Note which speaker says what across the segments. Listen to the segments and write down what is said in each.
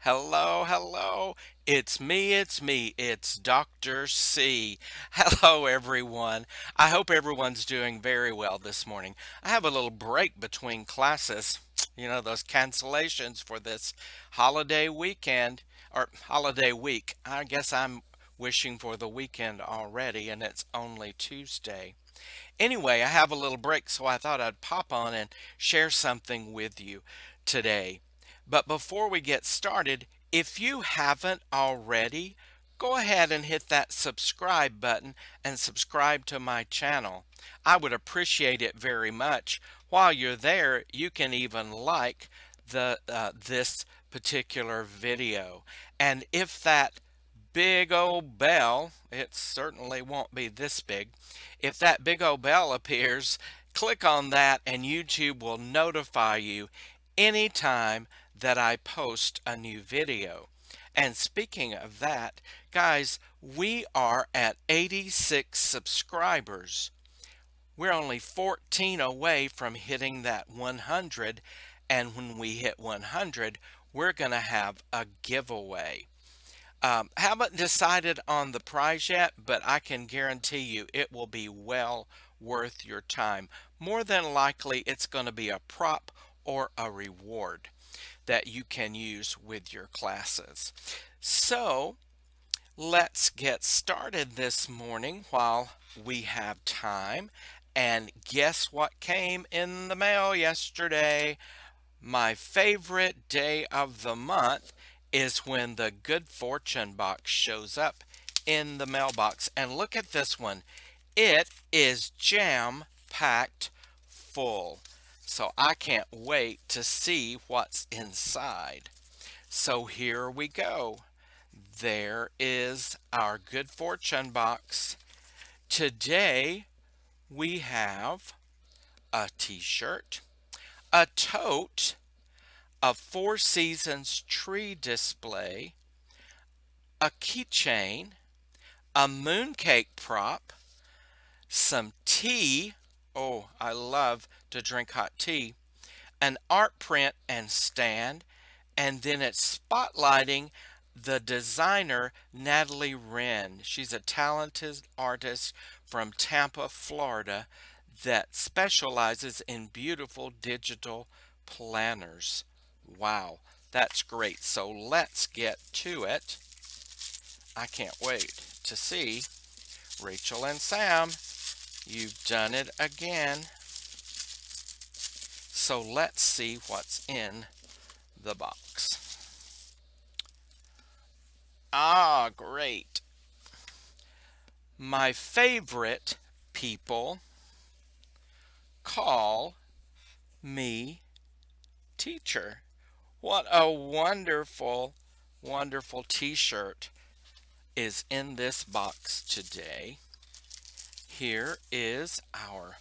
Speaker 1: Hello, hello. It's Dr. C. Hello, everyone. I hope everyone's doing very well this morning. I have a little break between classes. Those cancellations for this holiday weekend or holiday week. I guess I'm wishing for the weekend already, and it's only Tuesday. Anyway, I have a little break, so I thought I'd pop on and share something with you today. But before we get started, if you haven't already, go ahead and hit that subscribe button and subscribe to my channel. I would appreciate it very much. While you're there, you can even like this particular video. And if that big old bell, it certainly won't be this big. If that big old bell appears, click on that and YouTube will notify you anytime that I post a new video. And speaking of that, guys, we are at 86 subscribers. We're only 14 away from hitting that 100, and when we hit 100, we're going to have a giveaway. Haven't decided on the prize yet, but I can guarantee you it will be well worth your time. More than likely, it's going to be a prop or a reward that you can use with your classes. So let's get started this morning while we have time. And guess what came in the mail yesterday? My favorite day of the month is when the Good Fortune box shows up in the mailbox. And look at this one. It is jam-packed full. So I can't wait to see what's inside. So here we go. There is our Good Fortune box. Today we have a t-shirt, a tote, a Four Seasons tree display, a keychain, a mooncake prop, some tea. Oh, I love to drink hot tea. An art print and stand, and then it's spotlighting the designer Natalie Wren. She's a talented artist from Tampa, Florida that specializes in beautiful digital planners. Wow, that's great. So let's get to it. I can't wait to see Rachel and Sam. You've done it again. So let's see what's in the box. Ah, great. My favorite people call me teacher. What a wonderful, wonderful t-shirt is in this box today. Here is our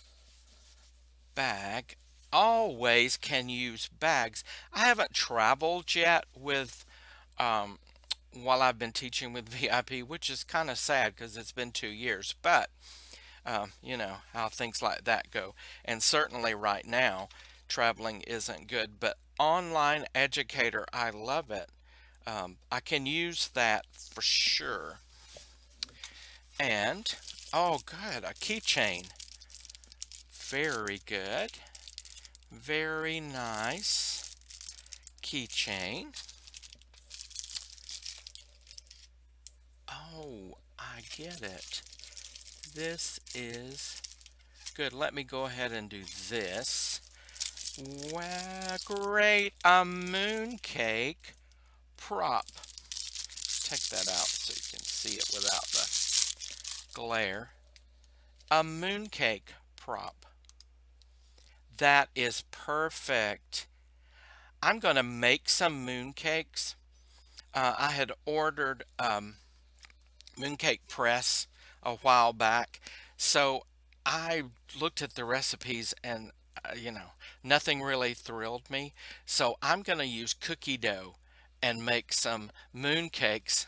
Speaker 1: bag. Always can use bags. I haven't traveled yet with while I've been teaching with VIP, which is kind of sad because it's been 2 years. But you know how things like that go. And certainly right now, traveling isn't good. But online educator, I love it. I can use that for sure. And oh, good, a keychain. Very good. Very nice keychain. Oh, I get it. This is good. Let me go ahead and do this. Wow, great. A mooncake prop. Take that out so you can see it without the glare. A mooncake prop. That is perfect. I'm going to make some mooncakes. I had ordered mooncake press a while back. So I looked at the recipes and, nothing really thrilled me. So I'm going to use cookie dough and make some mooncakes.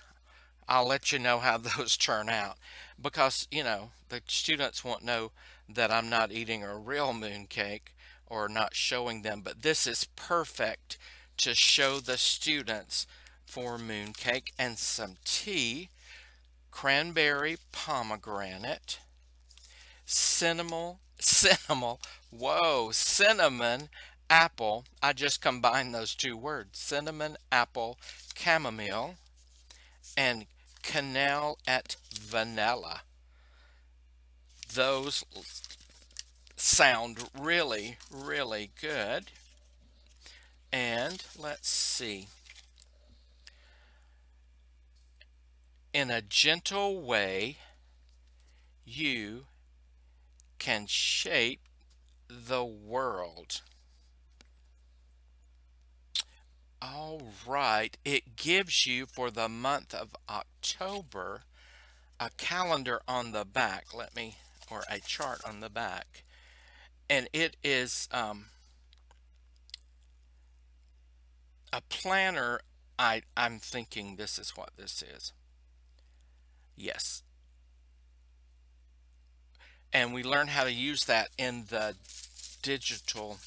Speaker 1: I'll let you know how those turn out because, the students won't know that I'm not eating a real mooncake or not showing them. But this is perfect to show the students for mooncake, and some tea, cranberry pomegranate, cinnamon apple. I just combined those two words, cinnamon apple chamomile, and cannelle et vanilla. Those sound really, really good. And let's see. In a gentle way, you can shape the world. All right, it gives you for the month of October a calendar on the back. Or a chart on the back. And it is a planner. I'm thinking this is what this is. Yes. And we learn how to use that in the digital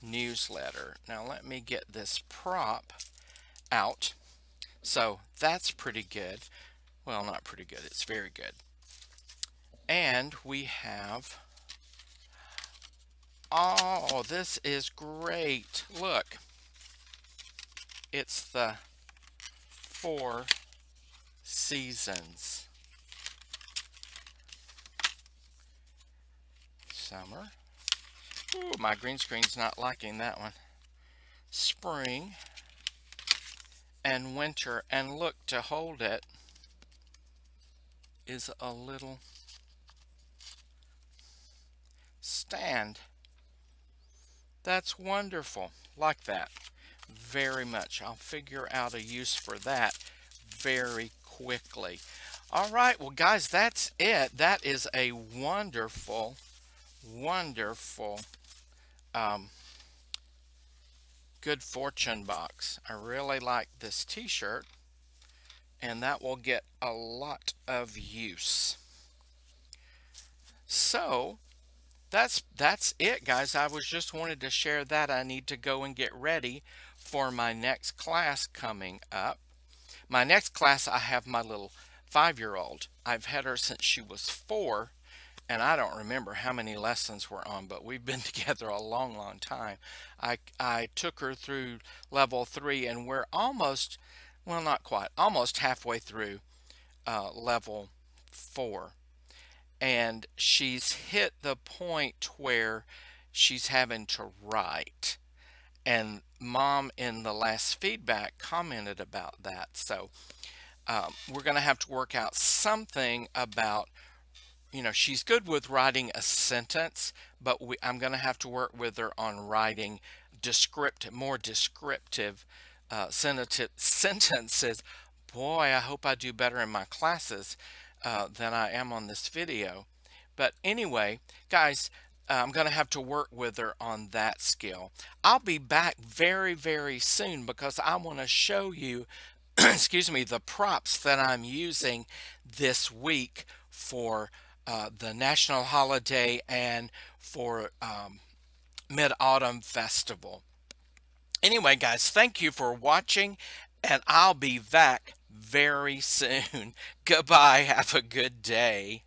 Speaker 1: newsletter. Now let me get this prop out. So that's pretty good. Well, not pretty good. It's very good. And we have, oh, this is great. Look, it's the 4 seasons. Summer. Ooh, my green screen's not liking that one. Spring and winter. And look, to hold it is a little stand. That's wonderful. Like that. Very much. I'll figure out a use for that very quickly. All right, well, guys, that's it. That is a wonderful, wonderful good fortune box. I really like this t-shirt, and that will get a lot of use. So that's it, guys. I was just wanted to share that. I need to go and get ready for my next class coming up. My next class, I have my little 5-year-old. I've had her since she was 4, and I don't remember how many lessons we're on, but we've been together a long, long time. I took her through level 3, and we're almost, well, not quite, almost halfway through level 4. And she's hit the point where she's having to write. And Mom in the last feedback commented about that. So we're going to have to work out something about, she's good with writing a sentence, but I'm going to have to work with her on writing more descriptive sentences. Boy, I hope I do better in my classes than I am on this video. But anyway, guys, I'm going to have to work with her on that skill. I'll be back very, very soon because I want to show you, excuse me, the props that I'm using this week for the national holiday and for Mid-Autumn Festival. Anyway, guys, thank you for watching, and I'll be back very soon. Goodbye. Have a good day.